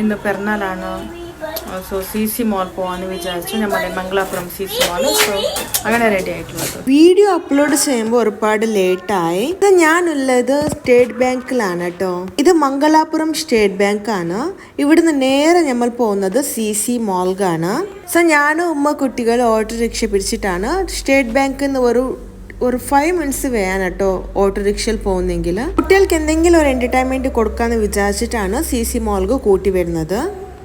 ഇന്ന് പിറന്നാളാണ്. So C C മോൾ പോകാമെന്ന് വിചാരിച്ചു. നമ്മുടെ മംഗലാപുരം സി സി മോൾ. സോ അങ്ങനെ റെഡി ആയിട്ടുള്ളത്. വീഡിയോ അപ്ലോഡ് ചെയ്യുമ്പോൾ ഒരുപാട് ലേറ്റായി. ഇത് ഞാനുള്ളത് സ്റ്റേറ്റ് ബാങ്കിലാണ് കേട്ടോ. ഇത് മംഗലാപുരം സ്റ്റേറ്റ് ബാങ്ക് ആണ്. ഇവിടുന്ന് നേരെ നമ്മൾ പോകുന്നത് സി സി മോൾക്കാണ്. സോ ഞാനും ഉമ്മ കുട്ടികൾ ഓട്ടോറിക്ഷ പിടിച്ചിട്ടാണ് സ്റ്റേറ്റ് ബാങ്കിൽ നിന്ന് ഒരു 5 മിനിറ്റ്സ് വേണം കേട്ടോ ഓട്ടോറിക്ഷയിൽ പോകുന്നെങ്കിൽ. കുട്ടികൾക്ക് എന്തെങ്കിലും ഒരു എന്റർടൈൻമെന്റ് കൊടുക്കാന്ന് വിചാരിച്ചിട്ടാണ് സി സി മോൾക്ക് കൂട്ടി വരുന്നത്.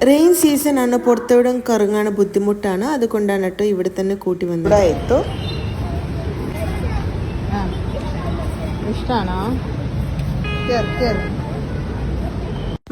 റെയിൻ സീസൺ ആണ്, പുറത്തോടെ കറങ്ങാൻ ബുദ്ധിമുട്ടാണ്. അതുകൊണ്ടാണ് കേട്ടോ ഇവിടെ തന്നെ കൂട്ടി വന്നത്. ഇഷ്ടാണോ?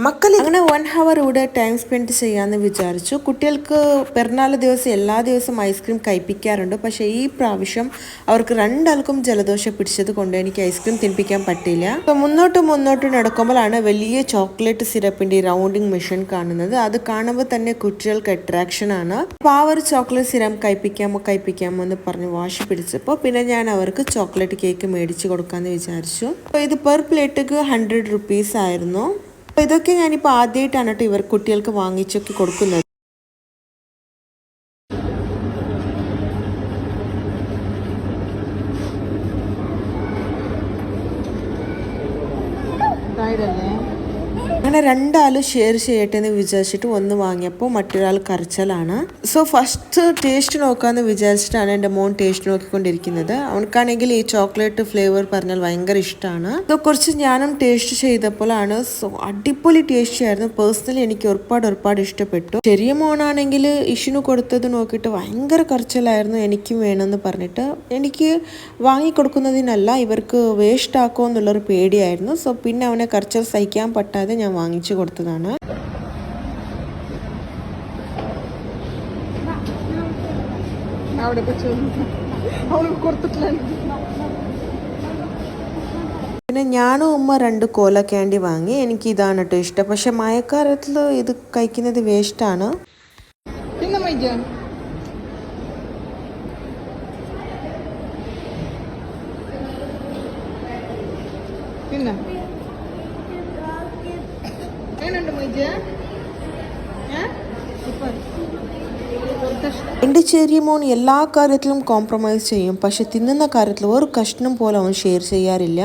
മക്കൾ അങ്ങനെ 1 hour ഇവിടെ ടൈം സ്പെൻഡ് ചെയ്യാമെന്ന് വിചാരിച്ചു. കുട്ടികൾക്ക് പിറന്നാൾ ദിവസം എല്ലാ ദിവസവും ഐസ്ക്രീം കഴിപ്പിക്കാറുണ്ട്. പക്ഷേ ഈ പ്രാവശ്യം അവർക്ക് രണ്ടാൾക്കും ജലദോഷം പിടിച്ചത് കൊണ്ട് എനിക്ക് ഐസ്ക്രീം തിന്നിപ്പിക്കാൻ പറ്റില്ല. അപ്പോൾ മുന്നോട്ട് നടക്കുമ്പോഴാണ് വലിയ ചോക്ലേറ്റ് സിറപ്പിന്റെ റൗണ്ടിങ് മെഷീൻ കാണുന്നത്. അത് കാണുമ്പോൾ തന്നെ കുട്ടികൾക്ക് അട്രാക്ഷൻ ആണ്. അപ്പോൾ ആ ഒരു ചോക്ലേറ്റ് സിറപ്പ് കഴിപ്പിക്കാമോ എന്ന് പറഞ്ഞ് വാശി പിടിച്ചപ്പോൾ പിന്നെ ഞാൻ അവർക്ക് ചോക്ലേറ്റ് കേക്ക് മേടിച്ച് കൊടുക്കാമെന്ന് വിചാരിച്ചു. അപ്പോൾ ഇത് പെർ പ്ലേറ്റ് 100 rupees ആയിരുന്നു. അപ്പോൾ ഇതൊക്കെ ഞാനിപ്പോൾ ആദ്യമായിട്ടാണ് കേട്ടോ കുട്ടികൾക്ക് വാങ്ങിച്ചൊക്കെ കൊടുക്കുന്നത്. അങ്ങനെ രണ്ടാളും ഷെയർ ചെയ്യട്ടെ എന്ന് വിചാരിച്ചിട്ട് ഒന്ന് വാങ്ങിയപ്പോൾ മറ്റൊരാൾ കരച്ചലാണ്. സോ ഫസ്റ്റ് ടേസ്റ്റ് നോക്കാമെന്ന് വിചാരിച്ചിട്ടാണ് എൻ്റെ മോൻ ടേസ്റ്റ് നോക്കിക്കൊണ്ടിരിക്കുന്നത്. അവനക്കാണെങ്കിൽ ഈ ചോക്ലേറ്റ് ഫ്ലേവർ പറഞ്ഞാൽ ഭയങ്കര ഇഷ്ടമാണ്. ഇത് കുറച്ച് ഞാനും ടേസ്റ്റ് ചെയ്തപ്പോഴാണ് സോ അടിപൊളി ടേസ്റ്റ് ആയിരുന്നു. പേഴ്സണലി എനിക്ക് ഒരുപാട് ഇഷ്ടപ്പെട്ടു. ചെറിയ മോനാണെങ്കിൽ ഇഷിന് കൊടുത്തത് നോക്കിയിട്ട് ഭയങ്കര കരച്ചിലായിരുന്നു. എനിക്കും വേണമെന്ന് പറഞ്ഞിട്ട് എനിക്ക് വാങ്ങിക്കൊടുക്കുന്നതിനല്ല ഇവർക്ക് വേസ്റ്റ് ആക്കുമോ എന്നുള്ളൊരു പേടിയായിരുന്നു. സോ പിന്നെ അവനെ കരച്ചിൽ സഹിക്കാൻ പറ്റാതെ ഞാൻ വാങ്ങിച്ചു കൊടുത്തതാണ്. പിന്നെ ഞാനും ഉമ്മ 2 കോല ക്യാൻഡി വാങ്ങി. എനിക്ക് ഇതാണ് കേട്ടോ ഇഷ്ടം. പക്ഷെ മഴക്കാലത്തിൽ ഇത് കഴിക്കുന്നത് വേസ്റ്റാണ്. എൻ്റെ ചെറിയ മോൻ എല്ലാ കാര്യത്തിലും കോംപ്രമൈസ് ചെയ്യും. പക്ഷെ തിന്നുന്ന കാര്യത്തിൽ ഒരു കഷ്ണം പോലെ അവൻ ഷെയർ ചെയ്യാറില്ല.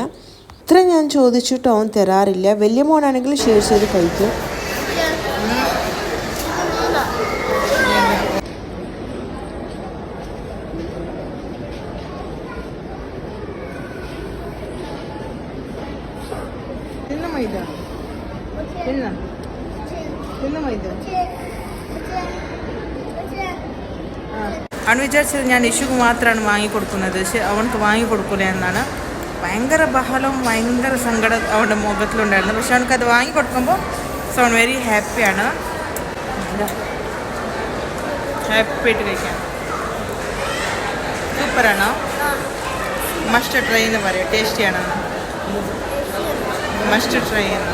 ഇത്ര ഞാൻ ചോദിച്ചിട്ട് അവൻ തരാറില്ല. വലിയ മോനാണെങ്കിൽ ഷെയർ ചെയ്ത് കഴിക്കും. അവൻ വിചാരിച്ചത് ഞാൻ ഇഷുക്ക് മാത്രമാണ് വാങ്ങിക്കൊടുക്കുന്നത്. പക്ഷെ അവനക്ക് വാങ്ങിക്കൊടുക്കില്ല എന്നാണ്. ഭയങ്കര ബഹളവും ഭയങ്കര സങ്കടം അവൻ്റെ മുഖത്തിലുണ്ടായിരുന്നു. പക്ഷെ അവനക്കത് വാങ്ങിക്കൊടുക്കുമ്പോൾ സോ അവൻ വെരി ഹാപ്പിയാണ്. ഹാപ്പിയായിട്ട് കഴിക്കാൻ സൂപ്പറാണോ? മസ്റ്റ് ട്രൈ എന്ന് പറയാം. ടേസ്റ്റിയാണോ? മസ്റ്റ് ട്രൈ എന്ന്.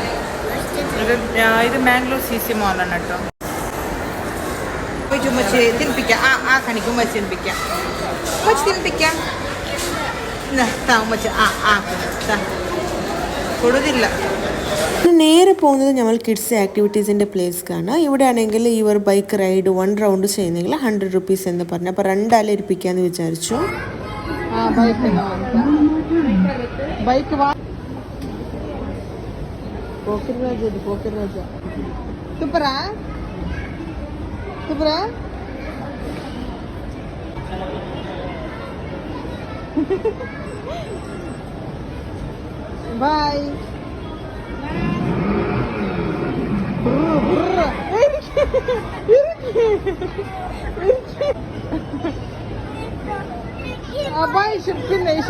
ഇത് മാംഗ്ലൂർ സി സി മോളാണ് കേട്ടോ. തിനിപ്പിക്കാം. കണിക്കും ഉമ്മച്ചി തിനിപ്പിക്കാം. കൊടുതില്ല. നേരെ പോകുന്നത് നമ്മൾ കിഡ്സ് ആക്ടിവിറ്റീസിൻ്റെ പ്ലേസ്ക്കാണ്. ഇവിടെ ആണെങ്കിൽ ഇവർ ബൈക്ക് റൈഡ് 1 റൗണ്ട് ചെയ്യുന്നെങ്കിൽ 100 rupees എന്ന് പറഞ്ഞു. അപ്പോൾ 2 ആളെ ഇരിപ്പിക്കാന്ന് വിചാരിച്ചു. ബൈ.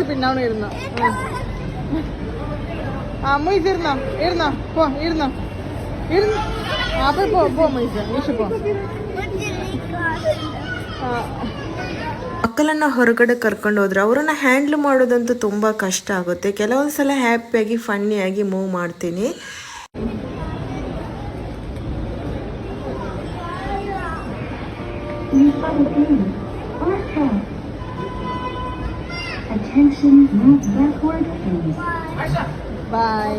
പിന്നാണ് ഇരുന്നോ? മൊയ്സ് ഇരുന്നോ പോ ഇരുന്നോ. പോ മൊയ്സ് ഈശ് പോ. ಮಕ್ಕಳನ್ನ ಹೊರಗಡೆ ಕರ್ಕೊಂಡು ಹೋದ್ರೆ ಅವರನ್ನ ಹ್ಯಾಂಡಲ್ ಮಾಡೋದಂತೂ ತುಂಬ ಕಷ್ಟ ಆಗುತ್ತೆ. ಕೆಲವೊಂದು ಸಲ ಹ್ಯಾಪಿಯಾಗಿ ಫನ್ನಿಯಾಗಿ ಮೂವ್ ಮಾಡ್ತೀನಿ. Bye.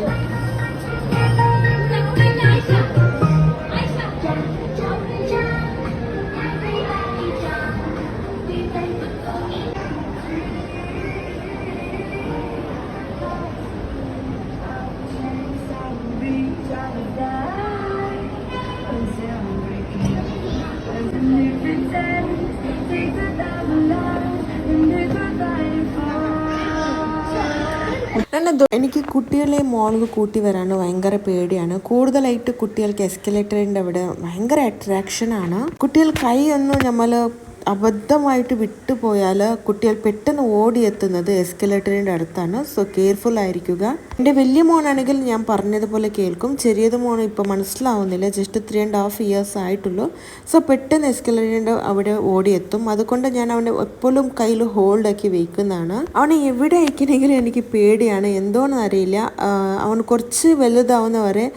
എനിക്ക് കുട്ടികളെ മോൾക്ക് കൂട്ടി വരാൻ ഭയങ്കര പേടിയാണ്. കൂടുതലായിട്ട് കുട്ടികൾക്ക് എസ്കലേറ്ററിൻ്റെ അവിടെ ഭയങ്കര അട്രാക്ഷനാണ്. കുട്ടികൾ കൈ ഒന്നും നമ്മൾ അബദ്ധമായിട്ട് വിട്ടുപോയാൽ കുട്ടികൾ പെട്ടെന്ന് ഓടിയെത്തുന്നത് എസ്കലേറ്ററിൻ്റെ അടുത്താണ്. സോ കെയർഫുൾ ആയിരിക്കുക. എൻ്റെ വലിയ മോനാണെങ്കിൽ ഞാൻ പറഞ്ഞതുപോലെ കേൾക്കും. ചെറിയത് മോൻ ഇപ്പോൾ മനസ്സിലാവുന്നില്ല, ജസ്റ്റ് 3.5 ഇയേഴ്സ് ആയിട്ടുള്ളൂ. സോ പെട്ടെന്ന് എസ്കലേറ്ററിൻ്റെ അവിടെ ഓടിയെത്തും. അതുകൊണ്ട് ഞാൻ അവനെ എപ്പോഴും കയ്യിൽ ഹോൾഡാക്കി വയ്ക്കുന്നതാണ്. അവനെ എവിടെ അയക്കണമെങ്കിലും എനിക്ക് പേടിയാണ്, എന്തോന്ന് അറിയില്ല. അവൻ കുറച്ച് വലുതാവുന്നവരെ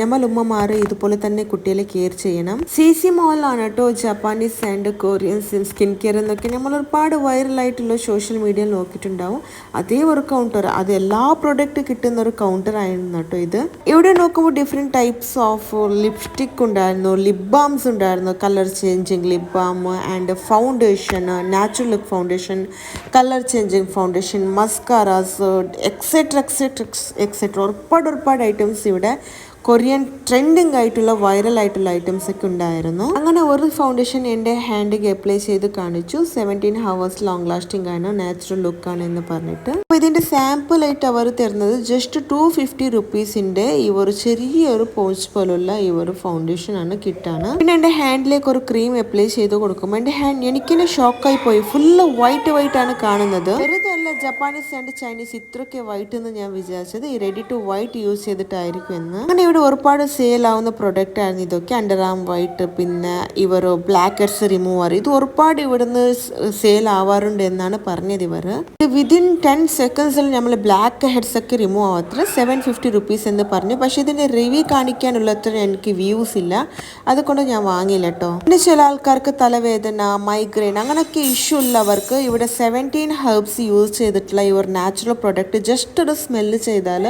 നമ്മൾ ഉമ്മമാർ ഇതുപോലെ തന്നെ കുട്ടികളെ കെയർ ചെയ്യണം. CC മോളിലാണ് കേട്ടോ Japanese and Korean skin care എന്നൊക്കെ നമ്മൾ ഒരുപാട് വൈറലായിട്ടുള്ള സോഷ്യൽ മീഡിയയിൽ നോക്കിയിട്ടുണ്ടാവും. അതേ ഒരു കൗണ്ടർ, അത് എല്ലാ പ്രൊഡക്റ്റ് കിട്ടുന്ന ഒരു കൗണ്ടർ ആയിരുന്നു കേട്ടോ ഇത്. ഇവിടെ നോക്കുമ്പോൾ ഡിഫറെൻറ്റ് ടൈപ്സ് ഓഫ് ലിപ്സ്റ്റിക് ഉണ്ടായിരുന്നു, ലിപ് ബാംസ് ഉണ്ടായിരുന്നു, colour changing lip balm and foundation, natural look foundation, colour changing foundation, mascaras etcetera etcetera etcetera ഒരുപാട് ഐറ്റംസ് ഇവിടെ കൊറിയൻ ട്രെൻഡിങ് ആയിട്ടുള്ള വൈറൽ ആയിട്ടുള്ള ഐറ്റംസ് ഒക്കെ ഉണ്ടായിരുന്നു. അങ്ങനെ ഒരു ഫൗണ്ടേഷൻ എൻ്റെ ഹാൻഡിൽ അപ്ലൈ ചെയ്ത് കാണിച്ചു. 17 hours ലോങ് ലാസ്റ്റിംഗ് ആണ്, നാച്ചുറൽ ലുക്കാണ് എന്ന് പറഞ്ഞിട്ട്. അപ്പോൾ ഇതിൻ്റെ സാമ്പിൾ ആയിട്ട് അവർ തരുന്നത് ജസ്റ്റ് 250 റുപ്പീസിൻ്റെ ഈ ഒരു ചെറിയൊരു പോച്ച് പോലുള്ള ഈ ഒരു ഫൗണ്ടേഷൻ ആണ് കിട്ടാണ്. പിന്നെ എൻ്റെ ഹാൻഡിലേക്ക് ഒരു ക്രീം അപ്ലൈ ചെയ്ത് കൊടുക്കുമ്പോൾ എൻ്റെ ഹാൻഡ് എനിക്കിനെ ഷോക്കായി പോയി. ഫുള്ള് വൈറ്റ് ആണ് കാണുന്നത്. വെറുതെ അല്ല ജപ്പാനീസ് ആൻഡ് ചൈനീസ് ഇത്രയൊക്കെ വൈറ്റ് എന്ന് ഞാൻ വിചാരിച്ചത് ഈ റെഡി ടു വൈറ്റ് യൂസ് ചെയ്തിട്ടായിരിക്കും എന്ന്. അങ്ങനെ ഇവിടെ ഒരുപാട് സെയിൽ ആവുന്ന പ്രൊഡക്റ്റ് ആയിരുന്നു ഇതൊക്കെ. അണ്ടർ ആം വൈറ്റ്, പിന്നെ ഇവർ ബ്ലാക്ക് ഹെഡ്സ് റിമൂവർ, ഇത് ഒരുപാട് ഇവിടുന്ന് സെയിൽ ആവാറുണ്ട് എന്നാണ് പറഞ്ഞത് ഇവർ. വിതിൻ 10 സെക്കൻഡ്സിൽ നമ്മൾ ബ്ലാക്ക് ഹെഡ്സ് ഒക്കെ റിമൂവ് ആവത്ര 750 റുപ്പീസ് എന്ന് പറഞ്ഞു. പക്ഷെ ഇതിന്റെ റിവ്യൂ കാണിക്കാനുള്ള അത്ര എനിക്ക് വ്യൂസ് ഇല്ല, അതുകൊണ്ട് ഞാൻ വാങ്ങിയില്ല കേട്ടോ. പിന്നെ ചില ആൾക്കാർക്ക് തലവേദന, മൈഗ്രെയിൻ അങ്ങനെയൊക്കെ ഇഷ്യൂ ഉള്ളവർക്ക് ഇവിടെ 17 ഹെർബ്സ് യൂസ് ചെയ്തിട്ടുള്ള ഈ ഒരു നാച്ചുറൽ പ്രൊഡക്റ്റ് ജസ്റ്റ് ഒരു സ്മെല്ല് ചെയ്താൽ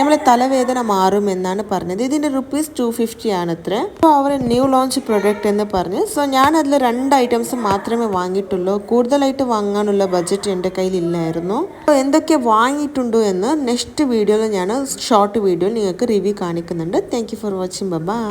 നമ്മളെ തലവേദന മാറും എന്നാണ് പറഞ്ഞത്. ഇതിന്റെ ₹250 ആണ് അത്ര. അപ്പോൾ അവർ ന്യൂ ലോഞ്ച് പ്രൊഡക്റ്റ് എന്ന് പറഞ്ഞു. സോ ഞാൻ അതിൽ 2 ഐറ്റംസ് മാത്രമേ വാങ്ങിയിട്ടുള്ളൂ. കൂടുതലായിട്ട് വാങ്ങാനുള്ള ബഡ്ജറ്റ് എൻ്റെ കയ്യിൽ ഇല്ലായിരുന്നു. അപ്പോൾ എന്തൊക്കെ വാങ്ങിയിട്ടുണ്ടോ എന്ന് നെക്സ്റ്റ് വീഡിയോയിൽ ഞാൻ ഷോർട്ട് വീഡിയോയിൽ നിങ്ങൾക്ക് റിവ്യൂ കാണിക്കുന്നുണ്ട്. Thank you for watching. By.